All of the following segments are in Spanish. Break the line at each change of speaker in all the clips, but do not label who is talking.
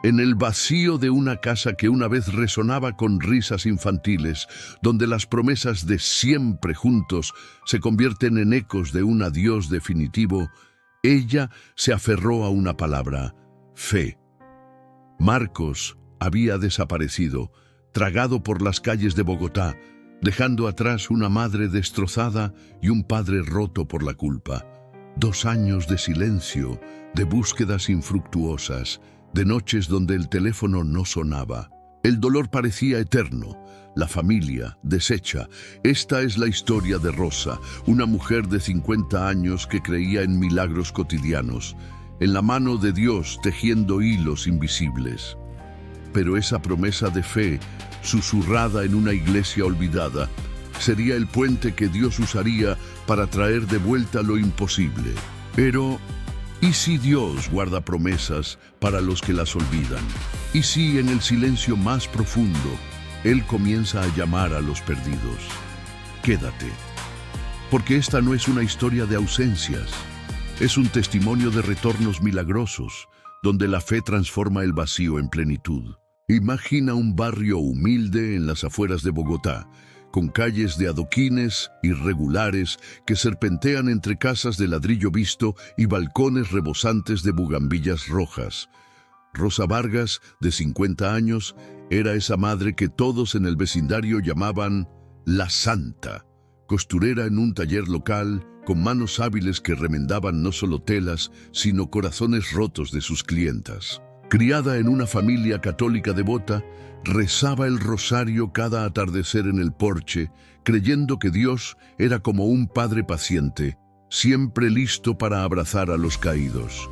En el vacío de una casa que una vez resonaba con risas infantiles, donde las promesas de siempre juntos se convierten en ecos de un adiós definitivo, ella se aferró a una palabra: fe. Marcos había desaparecido, tragado por las calles de Bogotá, dejando atrás una madre destrozada y un padre roto por la culpa. 2 años de silencio, de búsquedas infructuosas, de noches donde el teléfono no sonaba. El dolor parecía eterno, la familia deshecha. Esta es la historia de Rosa, una mujer de 50 años que creía en milagros cotidianos, en la mano de Dios tejiendo hilos invisibles. Pero esa promesa de fe, susurrada en una iglesia olvidada, sería el puente que Dios usaría para traer de vuelta lo imposible. Pero, ¿y si Dios guarda promesas para los que las olvidan? ¿Y si en el silencio más profundo Él comienza a llamar a los perdidos? Quédate, porque esta no es una historia de ausencias, es un testimonio de retornos milagrosos, donde la fe transforma el vacío en plenitud. Imagina un barrio humilde en las afueras de Bogotá, con calles de adoquines irregulares que serpentean entre casas de ladrillo visto y balcones rebosantes de bugambillas rojas. Rosa Vargas, de 50 años, era esa madre que todos en el vecindario llamaban la Santa, costurera en un taller local, con manos hábiles que remendaban no solo telas, sino corazones rotos de sus clientas. Criada en una familia católica devota, rezaba el rosario cada atardecer en el porche, creyendo que Dios era como un padre paciente, siempre listo para abrazar a los caídos.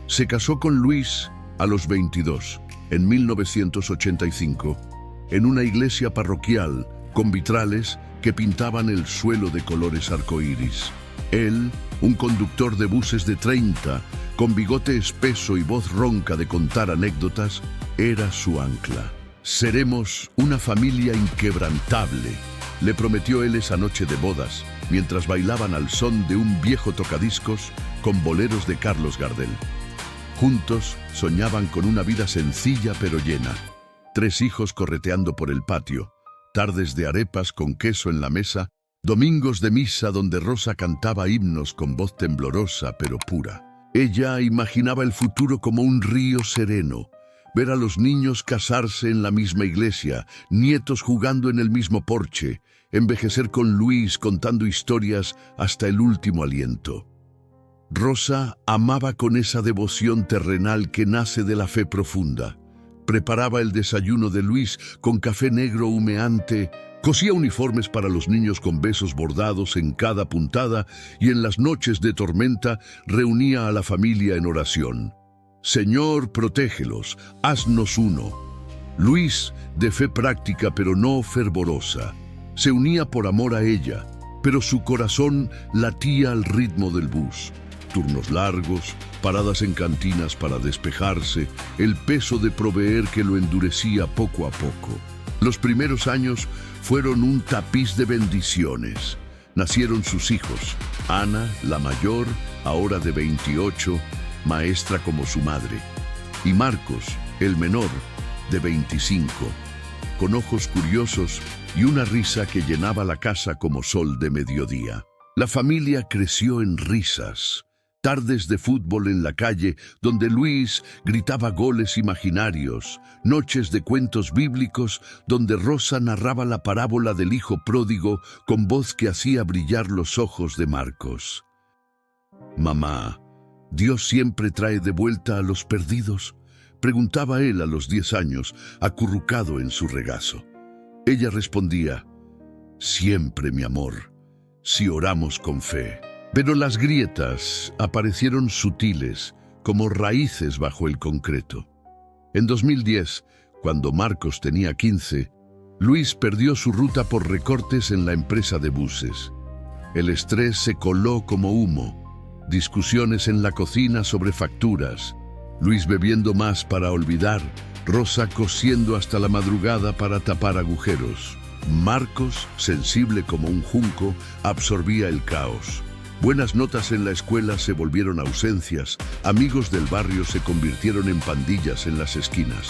Se casó con Luis a los 22, en 1985, en una iglesia parroquial con vitrales que pintaban el suelo de colores arcoíris. Él, un conductor de buses de 30, con bigote espeso y voz ronca de contar anécdotas, era su ancla. «Seremos una familia inquebrantable», le prometió él esa noche de bodas, mientras bailaban al son de un viejo tocadiscos con boleros de Carlos Gardel. Juntos soñaban con una vida sencilla pero llena. 3 hijos correteando por el patio, tardes de arepas con queso en la mesa, domingos de misa donde Rosa cantaba himnos con voz temblorosa pero pura. Ella imaginaba el futuro como un río sereno, ver a los niños casarse en la misma iglesia, nietos jugando en el mismo porche, envejecer con Luis contando historias hasta el último aliento. Rosa amaba con esa devoción terrenal que nace de la fe profunda. Preparaba el desayuno de Luis con café negro humeante, cosía uniformes para los niños con besos bordados en cada puntada y en las noches de tormenta reunía a la familia en oración. «Señor, protégelos, haznos uno». Luis, de fe práctica pero no fervorosa, se unía por amor a ella, pero su corazón latía al ritmo del bus. Turnos largos, paradas en cantinas para despejarse, el peso de proveer que lo endurecía poco a poco. Los primeros años fueron un tapiz de bendiciones. Nacieron sus hijos, Ana, la mayor, ahora de 28, maestra como su madre, y Marcos, el menor, de 25, con ojos curiosos y una risa que llenaba la casa como sol de mediodía. La familia creció en risas. Tardes de fútbol en la calle, donde Luis gritaba goles imaginarios, noches de cuentos bíblicos, donde Rosa narraba la parábola del hijo pródigo con voz que hacía brillar los ojos de Marcos. «Mamá, ¿Dios siempre trae de vuelta a los perdidos?», preguntaba él a los 10 años, acurrucado en su regazo. Ella respondía: «Siempre, mi amor, si oramos con fe». Pero las grietas aparecieron sutiles, como raíces bajo el concreto. En 2010, cuando Marcos tenía 15, Luis perdió su ruta por recortes en la empresa de buses. El estrés se coló como humo, discusiones en la cocina sobre facturas, Luis bebiendo más para olvidar, Rosa cosiendo hasta la madrugada para tapar agujeros. Marcos, sensible como un junco, absorbía el caos. Buenas notas en la escuela se volvieron ausencias, amigos del barrio se convirtieron en pandillas en las esquinas.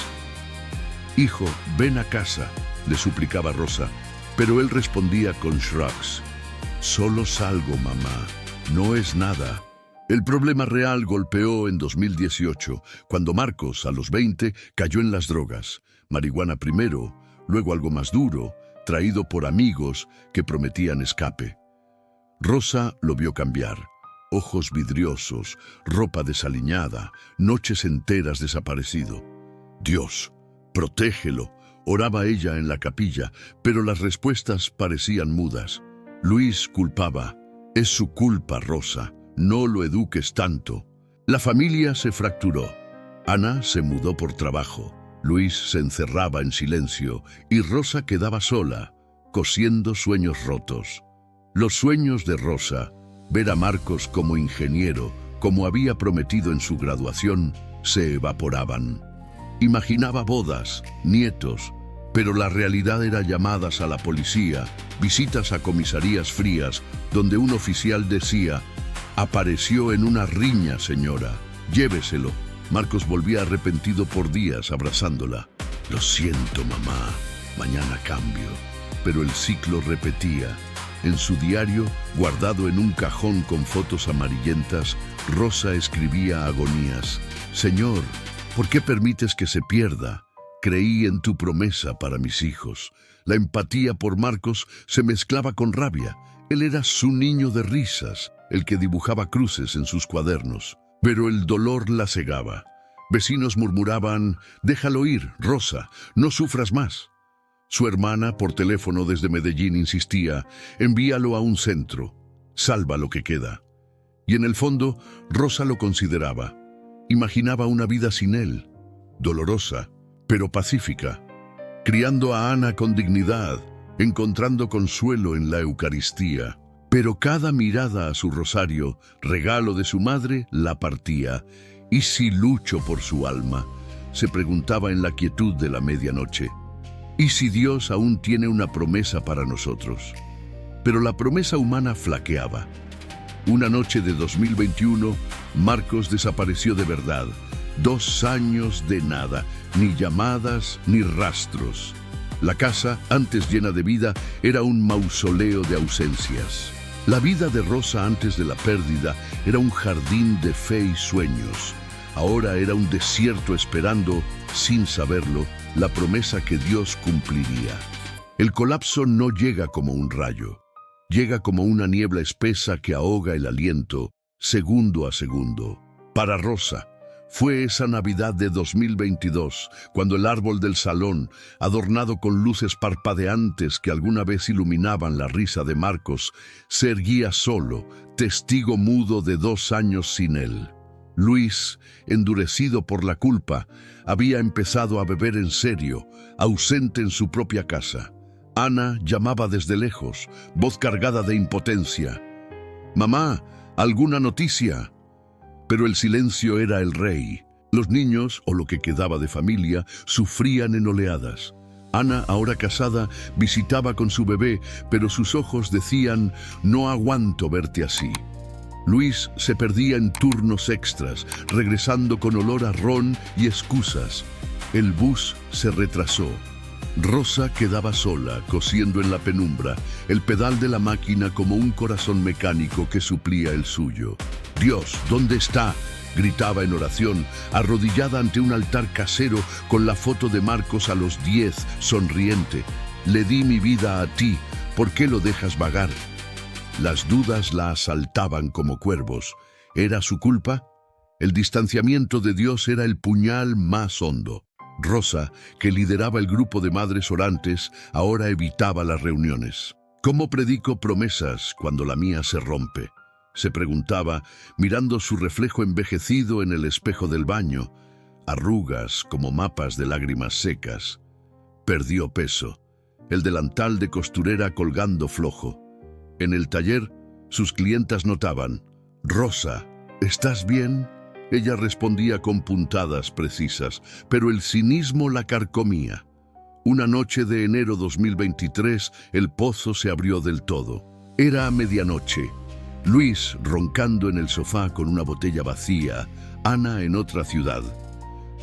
«Hijo, ven a casa», le suplicaba Rosa, pero él respondía con shrugs. «Solo salgo, mamá, no es nada». El problema real golpeó en 2018, cuando Marcos, a los 20, cayó en las drogas. Marihuana primero, luego algo más duro, traído por amigos que prometían escape. Rosa lo vio cambiar. Ojos vidriosos, ropa desaliñada, noches enteras desaparecido. «Dios, protégelo», oraba ella en la capilla, pero las respuestas parecían mudas. Luis culpaba. «Es su culpa, Rosa. No lo eduques tanto». La familia se fracturó. Ana se mudó por trabajo. Luis se encerraba en silencio y Rosa quedaba sola, cosiendo sueños rotos. Los sueños de Rosa, ver a Marcos como ingeniero, como había prometido en su graduación, se evaporaban. Imaginaba bodas, nietos, pero la realidad era llamadas a la policía, visitas a comisarías frías, donde un oficial decía: «Apareció en una riña, señora, lléveselo». Marcos volvía arrepentido por días abrazándola. «Lo siento, mamá, mañana cambio». Pero el ciclo repetía. En su diario, guardado en un cajón con fotos amarillentas, Rosa escribía agonías: «Señor, ¿por qué permites que se pierda? Creí en tu promesa para mis hijos». La empatía por Marcos se mezclaba con rabia. Él era su niño de risas, el que dibujaba cruces en sus cuadernos. Pero el dolor la cegaba. Vecinos murmuraban: «Déjalo ir, Rosa, no sufras más». Su hermana, por teléfono desde Medellín, insistía: «Envíalo a un centro, salva lo que queda». Y en el fondo, Rosa lo consideraba. Imaginaba una vida sin él, dolorosa, pero pacífica, criando a Ana con dignidad, encontrando consuelo en la Eucaristía. Pero cada mirada a su rosario, regalo de su madre, la partía. «¿Y si lucho por su alma?», se preguntaba en la quietud de la medianoche. «¿Y si Dios aún tiene una promesa para nosotros?». Pero la promesa humana flaqueaba. Una noche de 2021, Marcos desapareció de verdad. 2 años de nada, ni llamadas ni rastros. La casa, antes llena de vida, era un mausoleo de ausencias. La vida de Rosa antes de la pérdida era un jardín de fe y sueños. Ahora era un desierto esperando, sin saberlo, la promesa que Dios cumpliría. El colapso no llega como un rayo. Llega como una niebla espesa que ahoga el aliento, segundo a segundo. Para Rosa, fue esa Navidad de 2022, cuando el árbol del salón, adornado con luces parpadeantes que alguna vez iluminaban la risa de Marcos, se erguía solo, testigo mudo de 2 años sin él. Luis, endurecido por la culpa, había empezado a beber en serio, ausente en su propia casa. Ana llamaba desde lejos, voz cargada de impotencia: «Mamá, ¿alguna noticia?». Pero el silencio era el rey. Los niños, o lo que quedaba de familia, sufrían en oleadas. Ana, ahora casada, visitaba con su bebé, pero sus ojos decían: «No aguanto verte así». Luis se perdía en turnos extras, regresando con olor a ron y excusas. El bus se retrasó. Rosa quedaba sola, cosiendo en la penumbra, el pedal de la máquina como un corazón mecánico que suplía el suyo. «Dios, ¿dónde está?», gritaba en oración, arrodillada ante un altar casero con la foto de Marcos a los 10, sonriente. «Le di mi vida a ti, ¿por qué lo dejas vagar?». Las dudas la asaltaban como cuervos. ¿Era su culpa? El distanciamiento de Dios era el puñal más hondo. Rosa, que lideraba el grupo de madres orantes, ahora evitaba las reuniones. «¿Cómo predico promesas cuando la mía se rompe?», se preguntaba, mirando su reflejo envejecido en el espejo del baño. Arrugas como mapas de lágrimas secas. Perdió peso. El delantal de costurera colgando flojo. En el taller, sus clientas notaban: «Rosa, ¿estás bien?». Ella respondía con puntadas precisas, pero el cinismo la carcomía. Una noche de enero 2023, el pozo se abrió del todo. Era a medianoche. Luis roncando en el sofá con una botella vacía, Ana en otra ciudad.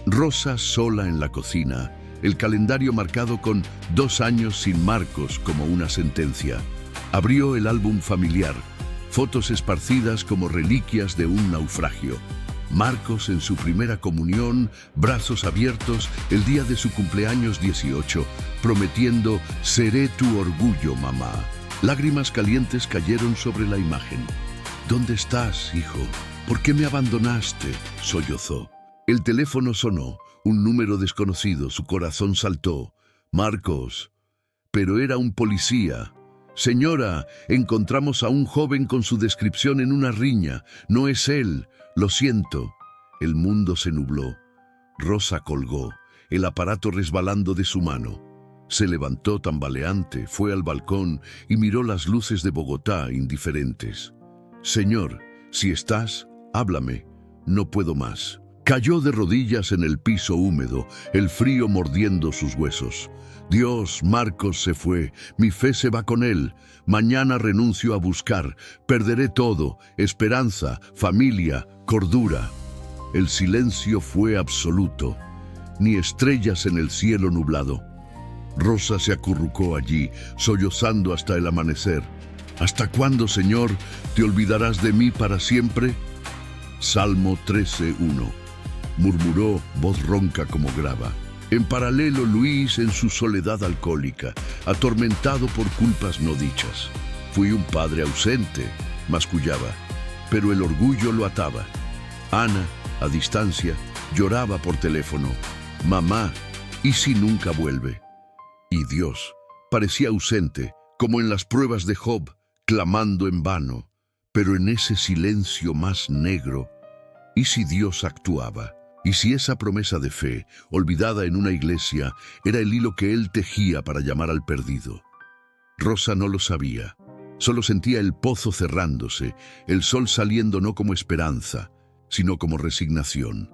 Rosa sola en la cocina, el calendario marcado con 2 años sin Marcos como una sentencia. Abrió el álbum familiar, fotos esparcidas como reliquias de un naufragio. Marcos en su primera comunión, brazos abiertos, el día de su cumpleaños 18, prometiendo: seré tu orgullo, mamá. Lágrimas calientes cayeron sobre la imagen. ¿Dónde estás, hijo? ¿Por qué me abandonaste?, sollozó. El teléfono sonó, un número desconocido, su corazón saltó. Marcos. Pero era un policía. Señora, encontramos a un joven con su descripción en una riña. No es él. Lo siento. El mundo se nubló. Rosa colgó, el aparato resbalando de su mano. Se levantó tambaleante, fue al balcón y miró las luces de Bogotá indiferentes. Señor, si estás, háblame. No puedo más. Cayó de rodillas en el piso húmedo, el frío mordiendo sus huesos. Dios, Marcos se fue, mi fe se va con él. Mañana renuncio a buscar, perderé todo: esperanza, familia, cordura. El silencio fue absoluto, ni estrellas en el cielo nublado. Rosa se acurrucó allí, sollozando hasta el amanecer. ¿Hasta cuándo, Señor, te olvidarás de mí para siempre? Salmo 13:1. Murmuró, voz ronca como grava. En paralelo, Luis en su soledad alcohólica, atormentado por culpas no dichas. Fui un padre ausente, mascullaba, pero el orgullo lo ataba. Ana, a distancia, lloraba por teléfono. Mamá, ¿y si nunca vuelve? Y Dios parecía ausente, como en las pruebas de Job, clamando en vano. Pero en ese silencio más negro, ¿y si Dios actuaba? ¿Y si esa promesa de fe, olvidada en una iglesia, era el hilo que él tejía para llamar al perdido? Rosa no lo sabía. Solo sentía el pozo cerrándose, el sol saliendo no como esperanza, sino como resignación.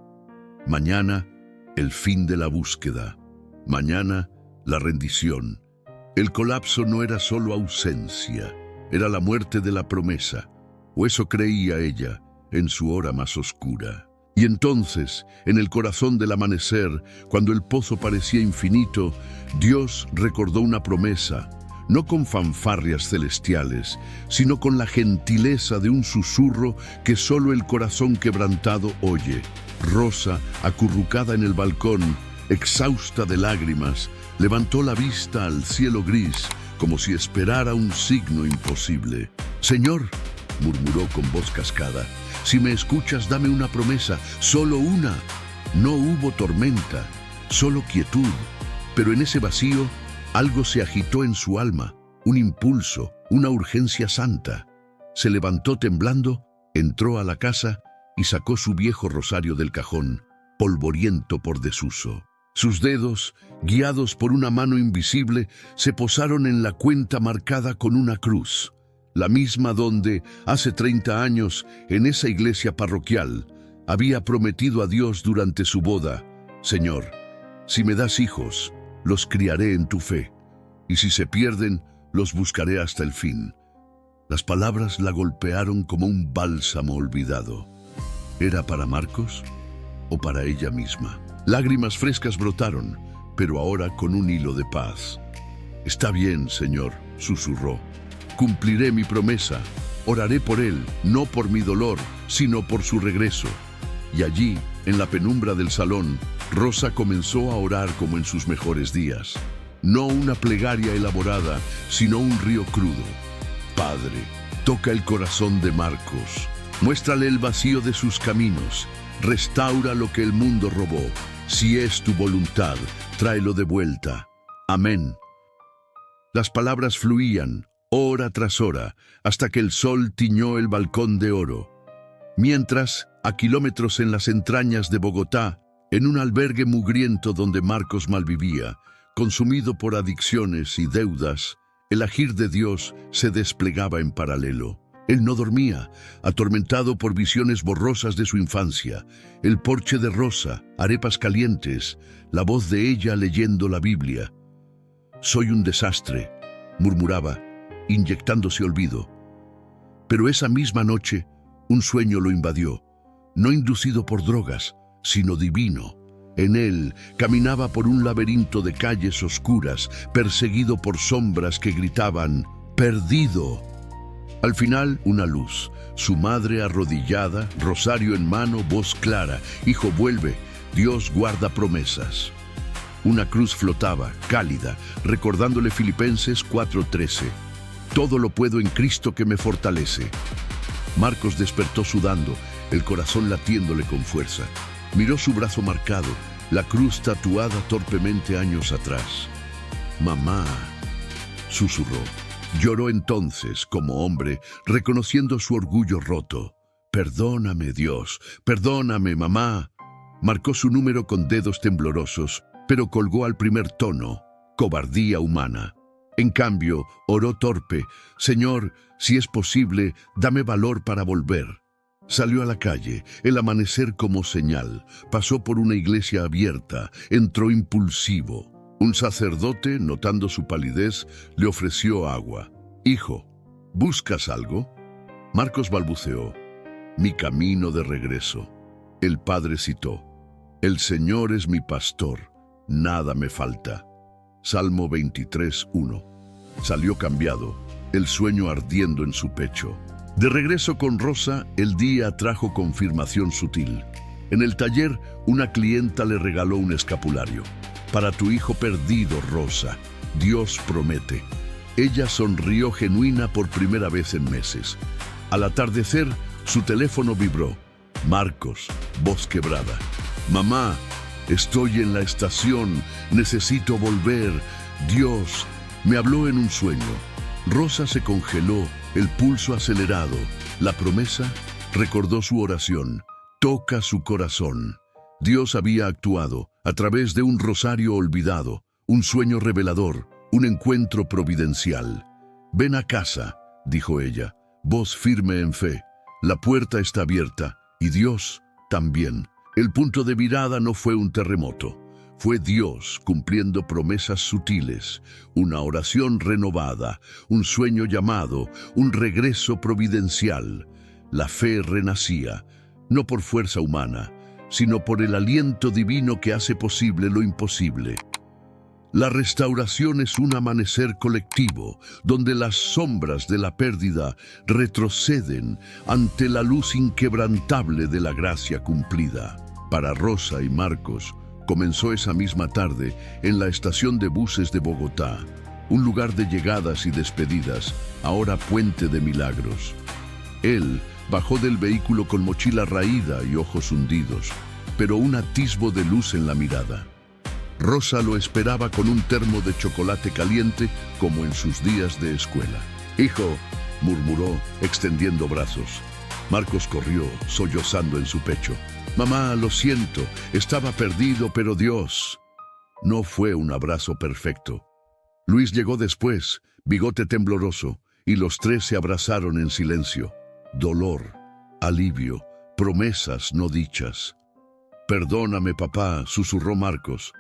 Mañana, el fin de la búsqueda. Mañana, la rendición. El colapso no era solo ausencia, era la muerte de la promesa, o eso creía ella en su hora más oscura. Y entonces, en el corazón del amanecer, cuando el pozo parecía infinito, Dios recordó una promesa, no con fanfarrias celestiales, sino con la gentileza de un susurro que solo el corazón quebrantado oye. Rosa, acurrucada en el balcón, exhausta de lágrimas, levantó la vista al cielo gris, como si esperara un signo imposible. «Señor», murmuró con voz cascada, «si me escuchas, dame una promesa, solo una». No hubo tormenta, solo quietud, pero en ese vacío algo se agitó en su alma, un impulso, una urgencia santa. Se levantó temblando, entró a la casa y sacó su viejo rosario del cajón, polvoriento por desuso. Sus dedos, guiados por una mano invisible, se posaron en la cuenta marcada con una cruz, la misma donde, hace 30 años, en esa iglesia parroquial, había prometido a Dios durante su boda: «Señor, si me das hijos, los criaré en tu fe, y si se pierden, los buscaré hasta el fin». Las palabras la golpearon como un bálsamo olvidado. ¿Era para Marcos o para ella misma? Lágrimas frescas brotaron, pero ahora con un hilo de paz. «Está bien, Señor», susurró. «Cumpliré mi promesa. Oraré por él, no por mi dolor, sino por su regreso». Y allí, en la penumbra del salón, Rosa comenzó a orar como en sus mejores días. No una plegaria elaborada, sino un río crudo. «Padre, toca el corazón de Marcos. Muéstrale el vacío de sus caminos. Restaura lo que el mundo robó. Si es tu voluntad, tráelo de vuelta. Amén». Las palabras fluían, hora tras hora, hasta que el sol tiñó el balcón de oro. Mientras, a kilómetros en las entrañas de Bogotá, en un albergue mugriento donde Marcos malvivía, consumido por adicciones y deudas, el agir de Dios se desplegaba en paralelo. Él no dormía, atormentado por visiones borrosas de su infancia, el porche de Rosa, arepas calientes, la voz de ella leyendo la Biblia. «Soy un desastre», murmuraba, inyectándose olvido. Pero esa misma noche, un sueño lo invadió, no inducido por drogas, sino divino. En él caminaba por un laberinto de calles oscuras, perseguido por sombras que gritaban, ¡perdido! Al final, una luz. Su madre arrodillada, rosario en mano, voz clara. Hijo, vuelve. Dios guarda promesas. Una cruz flotaba, cálida, recordándole Filipenses 4:13. Todo lo puedo en Cristo que me fortalece. Marcos despertó sudando, el corazón latiéndole con fuerza. Miró su brazo marcado, la cruz tatuada torpemente años atrás. «Mamá», susurró. Lloró entonces, como hombre, reconociendo su orgullo roto. «Perdóname, Dios, perdóname, mamá». Marcó su número con dedos temblorosos, pero colgó al primer tono, cobardía humana. En cambio, oró torpe, «Señor, si es posible, dame valor para volver». Salió a la calle, el amanecer como señal. Pasó por una iglesia abierta, entró impulsivo. Un sacerdote, notando su palidez, le ofreció agua. «Hijo, ¿buscas algo?». Marcos balbuceó. «Mi camino de regreso». El padre citó. «El Señor es mi pastor, nada me falta». Salmo 23:1. Salió cambiado, el sueño ardiendo en su pecho. De regreso con Rosa, el día trajo confirmación sutil. En el taller, una clienta le regaló un escapulario. «Para tu hijo perdido, Rosa, Dios promete». Ella sonrió genuina por primera vez en meses. Al atardecer, su teléfono vibró. Marcos, voz quebrada. «Mamá, estoy en la estación, necesito volver. Dios», me habló en un sueño. Rosa se congeló, el pulso acelerado. La promesa recordó su oración. «Toca su corazón». Dios había actuado a través de un rosario olvidado, un sueño revelador, un encuentro providencial. «Ven a casa», dijo ella, voz firme en fe. «La puerta está abierta y Dios también». El punto de mirada no fue un terremoto. Fue Dios cumpliendo promesas sutiles, una oración renovada, un sueño llamado, un regreso providencial. La fe renacía, no por fuerza humana, sino por el aliento divino que hace posible lo imposible. La restauración es un amanecer colectivo, donde las sombras de la pérdida retroceden ante la luz inquebrantable de la gracia cumplida. Para Rosa y Marcos, comenzó esa misma tarde en la estación de buses de Bogotá, un lugar de llegadas y despedidas, ahora puente de milagros. Él bajó del vehículo con mochila raída y ojos hundidos, pero un atisbo de luz en la mirada. Rosa lo esperaba con un termo de chocolate caliente como en sus días de escuela. «Hijo», murmuró, extendiendo brazos. Marcos corrió, sollozando en su pecho. «Mamá, lo siento, estaba perdido, pero Dios». No fue un abrazo perfecto. Luis llegó después, bigote tembloroso, y los tres se abrazaron en silencio. Dolor, alivio, promesas no dichas. «Perdóname, papá», susurró Marcos.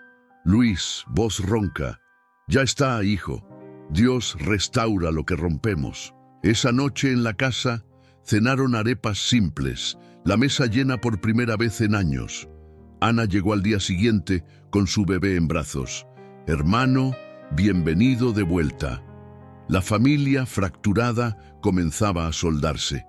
Luis, voz ronca. «Ya está, hijo. Dios restaura lo que rompemos». Esa noche en la casa cenaron arepas simples, la mesa llena por primera vez en años. Ana llegó al día siguiente con su bebé en brazos. «Hermano, bienvenido de vuelta». La familia, fracturada, comenzaba a soldarse.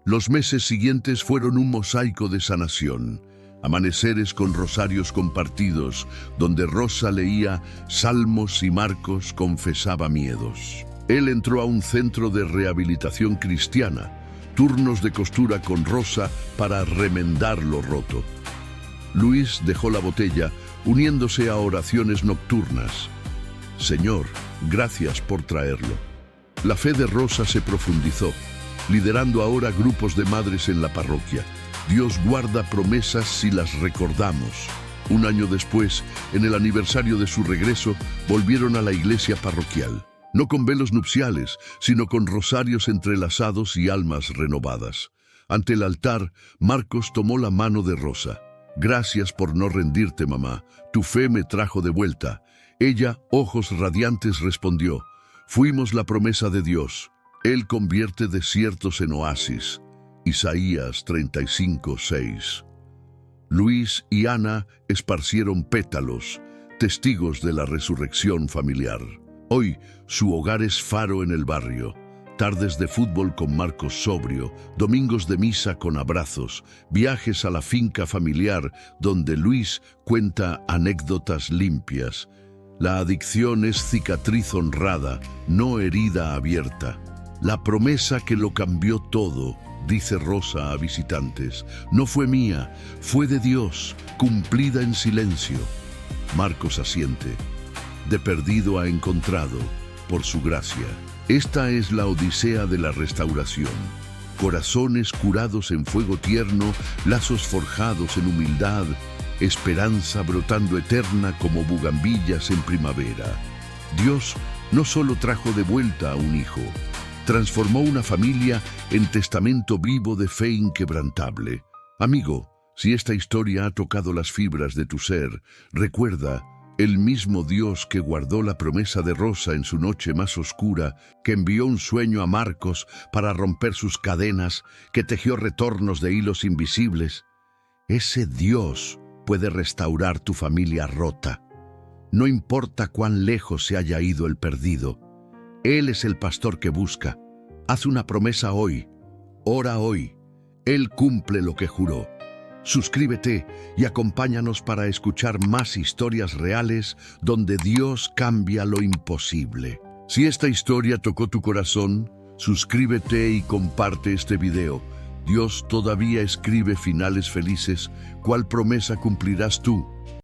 Los meses siguientes fueron un mosaico de sanación. Amaneceres con rosarios compartidos, donde Rosa leía salmos y Marcos confesaba miedos. Él entró a un centro de rehabilitación cristiana, turnos de costura con Rosa para remendar lo roto. Luis dejó la botella, uniéndose a oraciones nocturnas. «Señor, gracias por traerlo». La fe de Rosa se profundizó, liderando ahora grupos de madres en la parroquia. Dios guarda promesas si las recordamos. Un año después, en el aniversario de su regreso, volvieron a la iglesia parroquial. No con velos nupciales, sino con rosarios entrelazados y almas renovadas. Ante el altar, Marcos tomó la mano de Rosa. «Gracias por no rendirte, mamá. Tu fe me trajo de vuelta». Ella, ojos radiantes, respondió: «Fuimos la promesa de Dios. Él convierte desiertos en oasis. Isaías 35:6. Luis y Ana esparcieron pétalos, testigos de la resurrección familiar. Hoy, su hogar es faro en el barrio. Tardes de fútbol con Marcos sobrio, domingos de misa con abrazos, viajes a la finca familiar donde Luis cuenta anécdotas limpias. La adicción es cicatriz honrada, no herida abierta. La promesa que lo cambió todo, dice Rosa a visitantes, no fue mía, fue de Dios, cumplida en silencio. Marcos asiente. De perdido a encontrado, por su gracia. Esta es la odisea de la restauración. Corazones curados en fuego tierno, lazos forjados en humildad, esperanza brotando eterna como bugambillas en primavera. Dios no solo trajo de vuelta a un hijo, transformó una familia en testamento vivo de fe inquebrantable. Amigo, si esta historia ha tocado las fibras de tu ser, recuerda, el mismo Dios que guardó la promesa de Rosa en su noche más oscura, que envió un sueño a Marcos para romper sus cadenas, que tejió retornos de hilos invisibles, ese Dios puede restaurar tu familia rota. No importa cuán lejos se haya ido el perdido, Él es el pastor que busca. Haz una promesa hoy, ora hoy, Él cumple lo que juró. Suscríbete y acompáñanos para escuchar más historias reales donde Dios cambia lo imposible. Si esta historia tocó tu corazón, suscríbete y comparte este video. Dios todavía escribe finales felices. ¿Cuál promesa cumplirás tú?